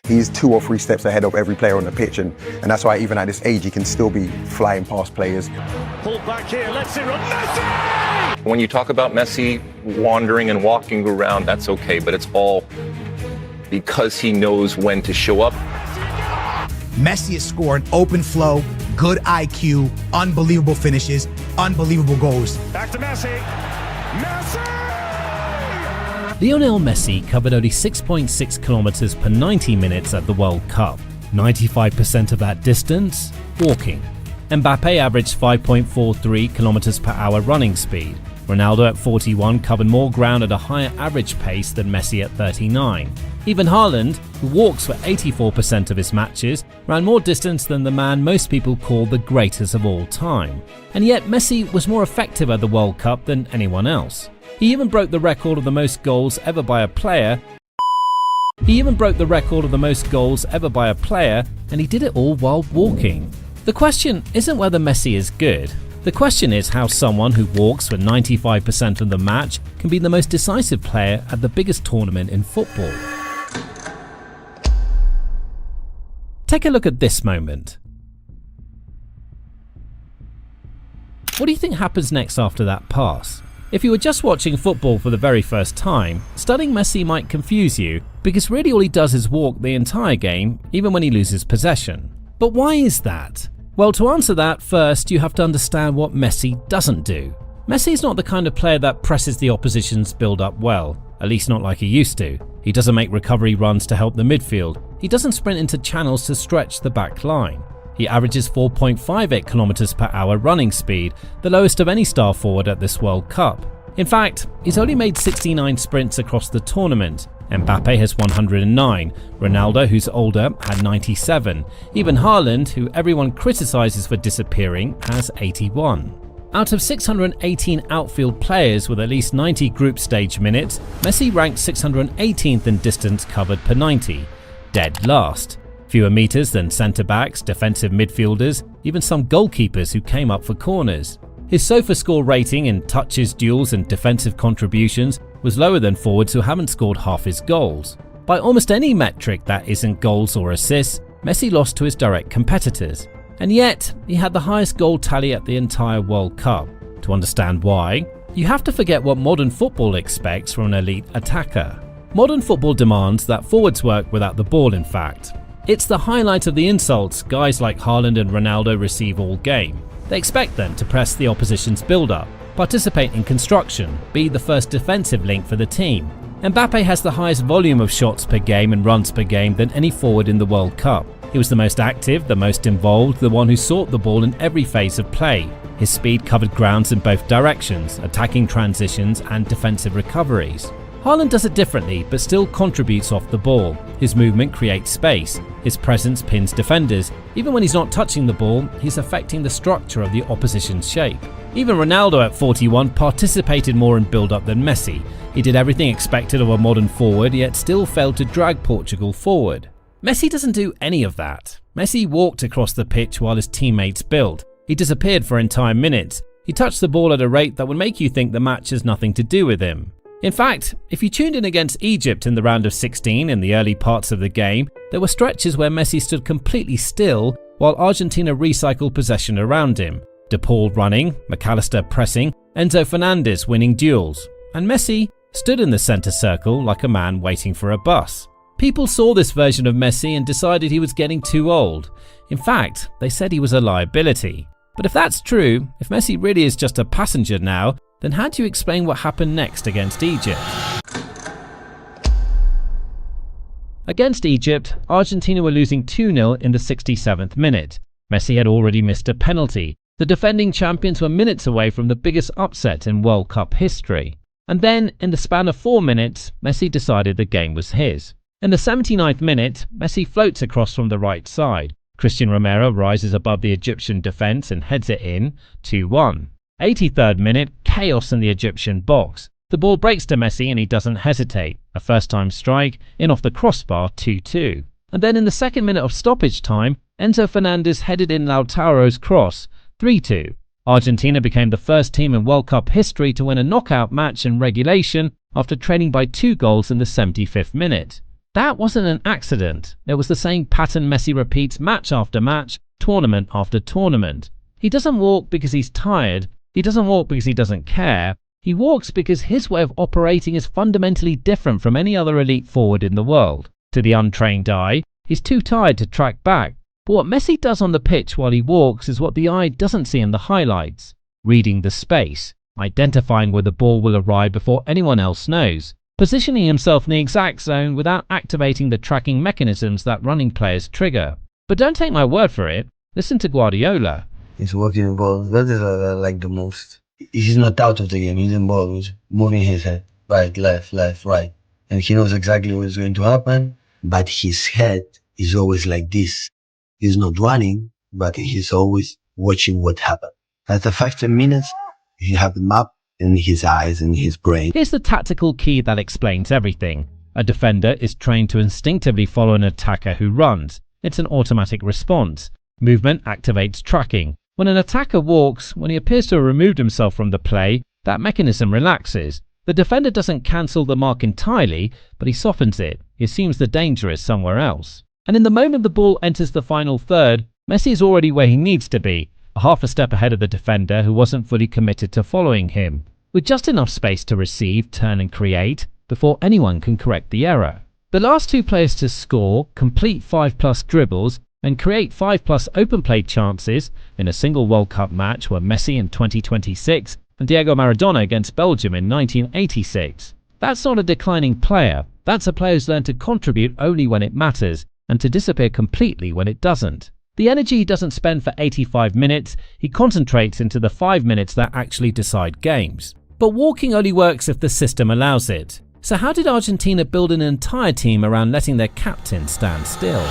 He's 2 or 3 steps ahead of every player on the pitch, and that's why even at this age he can still be flying past players. Pulled back here, let's it run, Messi! When you talk about Messi wandering and walking around, that's okay, but it's all because he knows when to show up. Messi is scoring open flow, good IQ, unbelievable finishes, unbelievable goals. Back to Messi. Messi! Lionel Messi covered only 6.6 kilometers per 90 minutes at the World Cup. 95% of that distance, walking. Mbappe averaged 5.43 kilometers per hour running speed. Ronaldo at 41 covered more ground at a higher average pace than Messi at 39. Even Haaland, who walks for 84% of his matches, ran more distance than the man most people call the greatest of all time. And yet Messi was more effective at the World Cup than anyone else. He even broke the record of the most goals ever by a player. And he did it all while walking. The question isn't whether Messi is good. The question is how someone who walks for 95% of the match can be the most decisive player at the biggest tournament in football. Take a look at this moment. What do you think happens next after that pass? If you were just watching football for the very first time, studying Messi might confuse you, because really all he does is walk the entire game, even when he loses possession. But why is that? Well, to answer that, first you have to understand what Messi doesn't do. Messi is not the kind of player that presses the opposition's build-up well, at least not like he used to. He doesn't make recovery runs to help the midfield. He doesn't sprint into channels to stretch the back line. He averages 4.58 kilometers per hour running speed, the lowest of any star forward at this World Cup. In fact, he's only made 69 sprints across the tournament. Mbappe has 109, Ronaldo, who's older, had 97. Even Haaland, who everyone criticizes for disappearing, has 81. Out of 618 outfield players with at least 90 group stage minutes, Messi ranked 618th in distance covered per 90, dead last. Fewer meters than centre-backs, defensive midfielders, even some goalkeepers who came up for corners. His SofaScore rating in touches, duels and defensive contributions was lower than forwards who haven't scored half his goals. By almost any metric that isn't goals or assists, Messi lost to his direct competitors. And yet, he had the highest goal tally at the entire World Cup. To understand why, you have to forget what modern football expects from an elite attacker. Modern football demands that forwards work without the ball, in fact. It's the highlight of the insults guys like Haaland and Ronaldo receive all game. They expect them to press the opposition's build-up, participate in construction, be the first defensive link for the team. Mbappe has the highest volume of shots per game and runs per game than any forward in the World Cup. He was the most active, the most involved, the one who sought the ball in every phase of play. His speed covered grounds in both directions, attacking transitions and defensive recoveries. Haaland does it differently, but still contributes off the ball. His movement creates space. His presence pins defenders. Even when he's not touching the ball, he's affecting the structure of the opposition's shape. Even Ronaldo at 41 participated more in build-up than Messi. He did everything expected of a modern forward, yet still failed to drag Portugal forward. Messi doesn't do any of that. Messi walked across the pitch while his teammates built. He disappeared for entire minutes. He touched the ball at a rate that would make you think the match has nothing to do with him. In fact, if you tuned in against Egypt in the round of 16 in the early parts of the game, there were stretches where Messi stood completely still while Argentina recycled possession around him. De Paul running, McAllister pressing, Enzo Fernandez winning duels, and Messi stood in the centre circle like a man waiting for a bus. People saw this version of Messi and decided he was getting too old. In fact, they said he was a liability. But if that's true, if Messi really is just a passenger now, then how do you explain what happened next against Egypt? Against Egypt, Argentina were losing 2-0 in the 67th minute. Messi had already missed a penalty. The defending champions were minutes away from the biggest upset in World Cup history. And then, in the span of 4 minutes, Messi decided the game was his. In the 79th minute, Messi floats across from the right side. Christian Romero rises above the Egyptian defence and heads it in, 2-1. 83rd minute, chaos in the Egyptian box. The ball breaks to Messi and he doesn't hesitate. A first-time strike, in off the crossbar, 2-2. And then in the 2nd minute of stoppage time, Enzo Fernandez headed in Lautaro's cross, 3-2. Argentina became the first team in World Cup history to win a knockout match in regulation after trailing by 2 goals in the 75th minute. That wasn't an accident. It was the same pattern Messi repeats match after match, tournament after tournament. He doesn't walk because he's tired. He doesn't walk because he doesn't care. He walks because his way of operating is fundamentally different from any other elite forward in the world. To the untrained eye, he's too tired to track back. But what Messi does on the pitch while he walks is what the eye doesn't see in the highlights. Reading the space, identifying where the ball will arrive before anyone else knows, positioning himself in the exact zone without activating the tracking mechanisms that running players trigger. But don't take my word for it, listen to Guardiola. He's working the ball. That is what I like the most. He's not out of the game. He's in ball. He's moving his head. Right, left, right. And he knows exactly what is going to happen. But his head is always like this. He's not running, but he's always watching what happens. After 5-10 minutes, he has the map in his eyes and his brain. Here's the tactical key that explains everything. A defender is trained to instinctively follow an attacker who runs. It's an automatic response. Movement activates tracking. When an attacker walks, when he appears to have removed himself from the play, that mechanism relaxes. The defender doesn't cancel the mark entirely, but he softens it. He assumes the danger is somewhere else. And in the moment the ball enters the final third, Messi is already where he needs to be, half a step ahead of the defender who wasn't fully committed to following him, with just enough space to receive, turn and create before anyone can correct the error. The last two players to score, complete 5+ dribbles, and create 5+ open play chances in a single World Cup match were Messi in 2026 and Diego Maradona against Belgium in 1986. That's not a declining player. That's a player who's learned to contribute only when it matters and to disappear completely when it doesn't. The energy he doesn't spend for 85 minutes, he concentrates into the 5 minutes that actually decide games. But walking only works if the system allows it. So how did Argentina build an entire team around letting their captain stand still?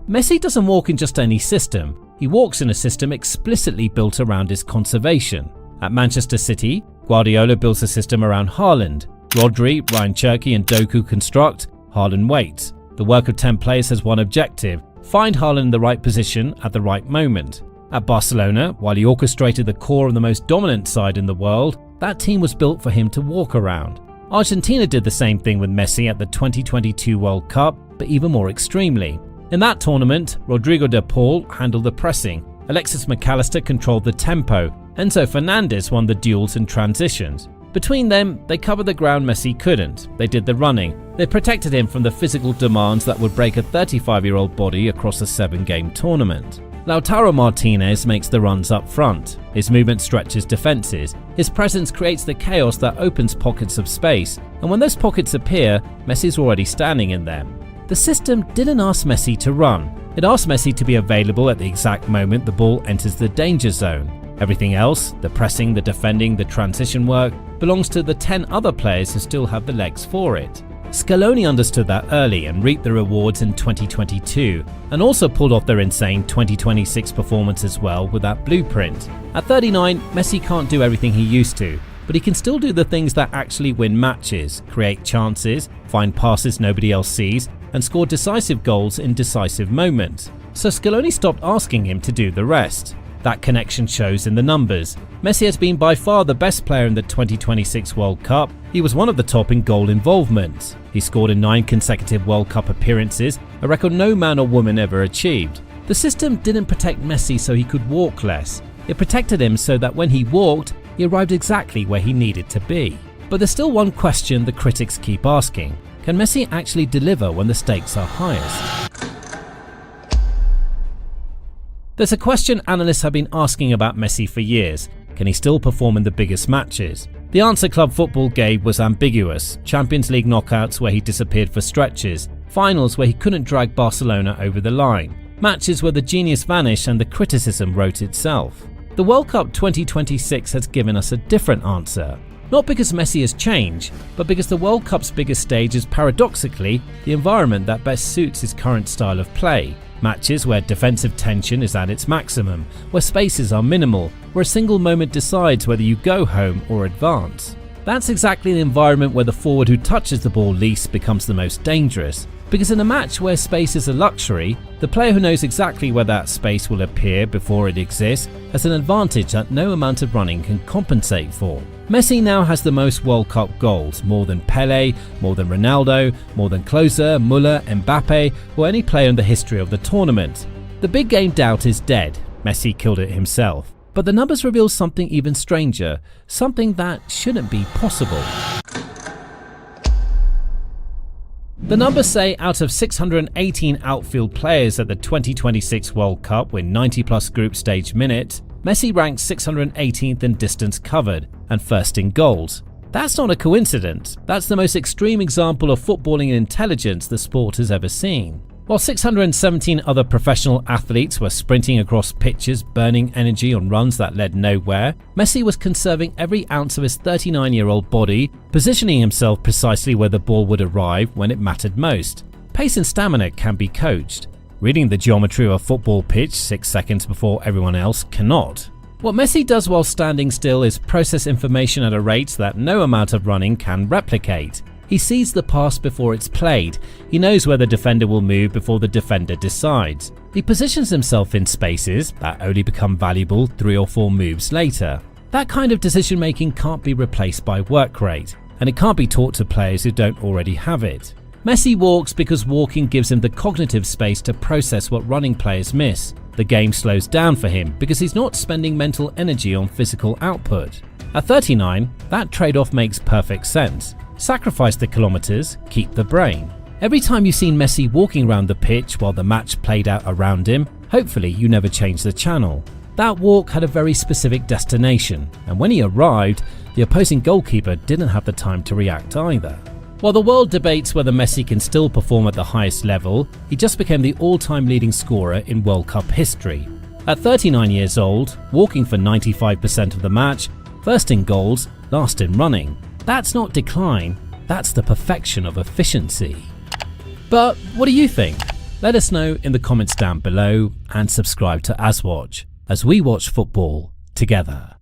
Messi doesn't walk in just any system. He walks in a system explicitly built around his conservation. At Manchester City, Guardiola builds a system around Haaland. Rodri, Ryan Cherki and Doku construct, Haaland waits. The work of 10 players has one objective: find Haaland in the right position at the right moment. At Barcelona, while he orchestrated the core of the most dominant side in the world, that team was built for him to walk around. Argentina did the same thing with Messi at the 2022 World Cup, but even more extremely. In that tournament, Rodrigo de Paul handled the pressing, Alexis McAllister controlled the tempo, Enzo Fernandez won the duels and transitions. Between them, they covered the ground Messi couldn't. They did the running. They protected him from the physical demands that would break a 35-year-old body across a 7-game tournament. Lautaro Martinez makes the runs up front. His movement stretches defenses. His presence creates the chaos that opens pockets of space. And when those pockets appear, Messi's already standing in them. The system didn't ask Messi to run. It asked Messi to be available at the exact moment the ball enters the danger zone. Everything else, the pressing, the defending, the transition work, belongs to the 10 other players who still have the legs for it. Scaloni understood that early and reaped the rewards in 2022, and also pulled off their insane 2026 performance as well with that blueprint. At 39, Messi can't do everything he used to, but he can still do the things that actually win matches, create chances, find passes nobody else sees, and score decisive goals in decisive moments. So Scaloni stopped asking him to do the rest. That connection shows in the numbers. Messi has been by far the best player in the 2026 World Cup. He was one of the top in goal involvements. He scored in 9 consecutive World Cup appearances, a record no man or woman ever achieved. The system didn't protect Messi so he could walk less. It protected him so that when he walked, he arrived exactly where he needed to be. But there's still one question the critics keep asking. Can Messi actually deliver when the stakes are highest? There's a question analysts have been asking about Messi for years. Can he still perform in the biggest matches? The answer club football gave was ambiguous. Champions League knockouts where he disappeared for stretches. Finals where he couldn't drag Barcelona over the line. Matches where the genius vanished and the criticism wrote itself. The World Cup 2026 has given us a different answer. Not because Messi has changed, but because the World Cup's biggest stage is paradoxically the environment that best suits his current style of play. Matches where defensive tension is at its maximum, where spaces are minimal, where a single moment decides whether you go home or advance. That's exactly the environment where the forward who touches the ball least becomes the most dangerous. Because in a match where space is a luxury, the player who knows exactly where that space will appear before it exists has an advantage that no amount of running can compensate for. Messi now has the most World Cup goals, more than Pele, more than Ronaldo, more than Klose, Müller, Mbappe, or any player in the history of the tournament. The big game doubt is dead. Messi killed it himself. But the numbers reveal something even stranger, something that shouldn't be possible. The numbers say out of 618 outfield players at the 2026 World Cup with 90-plus group stage minutes, Messi ranks 618th in distance covered and first in goals. That's not a coincidence. That's the most extreme example of footballing intelligence the sport has ever seen. While 617 other professional athletes were sprinting across pitches, burning energy on runs that led nowhere, Messi was conserving every ounce of his 39-year-old body, positioning himself precisely where the ball would arrive when it mattered most. Pace and stamina can be coached. Reading the geometry of a football pitch 6 seconds before everyone else cannot. What Messi does while standing still is process information at a rate that no amount of running can replicate. He sees the pass before it's played. He knows where the defender will move before the defender decides. He positions himself in spaces that only become valuable 3 or 4 moves later. That kind of decision making can't be replaced by work rate, and it can't be taught to players who don't already have it. Messi walks because walking gives him the cognitive space to process what running players miss. The game slows down for him because he's not spending mental energy on physical output. At 39, that trade-off makes perfect sense. Sacrifice the kilometers, keep the brain. Every time you've seen Messi walking around the pitch while the match played out around him, hopefully you never changed the channel. That walk had a very specific destination, and when he arrived, the opposing goalkeeper didn't have the time to react either. While the world debates whether Messi can still perform at the highest level, he just became the all-time leading scorer in World Cup history. At 39 years old, walking for 95% of the match, first in goals, last in running. That's not decline, that's the perfection of efficiency. But what do you think? Let us know in the comments down below and subscribe to AsWatch as we watch football together.